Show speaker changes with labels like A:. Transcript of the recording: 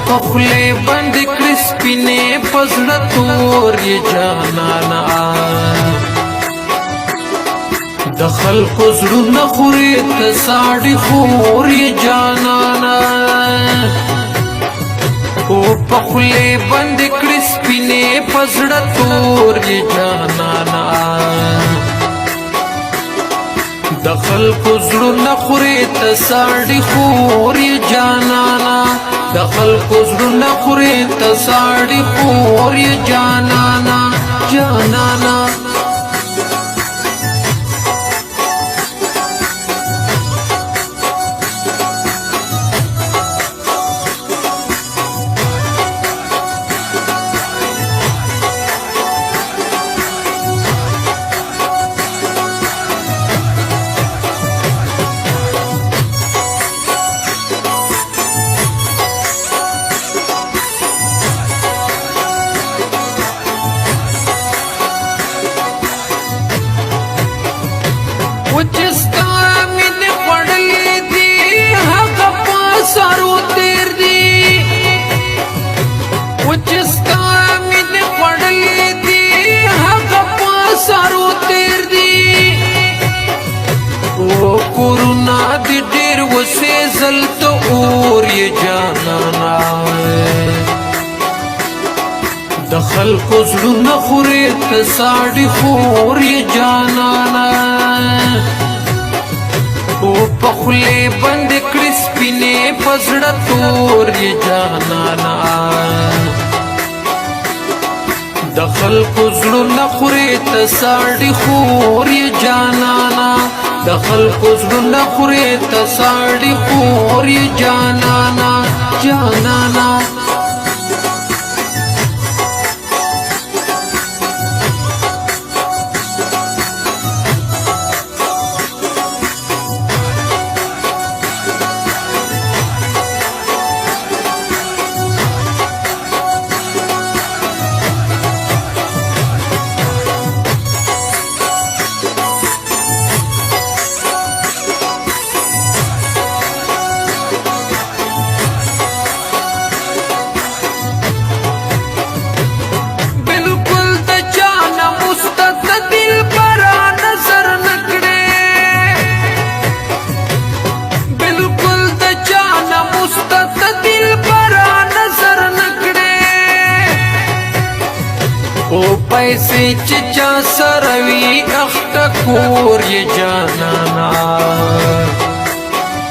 A: پخلے بند کرسپینے پزڑ تور یہ جانانا دخل کو زړونه خوري ته ساړي خور یې جانانا او پخلې بند کړې سپینې پزړه تور یې جانانا دخل کو زړونه خوري ته ساړي خور یې جانانا دخل کو زړونه خوري ته ساړي خور یې جانانا جانانا وچستا مین خوڑلی دی حق پاسارو تیر دی وچستا مین خوڑلی دی حق پاسارو تیر دی او کورونا دی ډیر وسې زلتو اور یہ جانانا دخل کو زړونه خوري ته ساړي خور یې جانانا او پخلې بند کړې سپینې پزړه تور یې جانانا دخل کو زړونه خوري ته ساړي خور یې جانانا دخل کو زړونه خوري ته ساړي خور یې جانانا جانانا او پیسے چچا سروی اخت کور یہ جانانا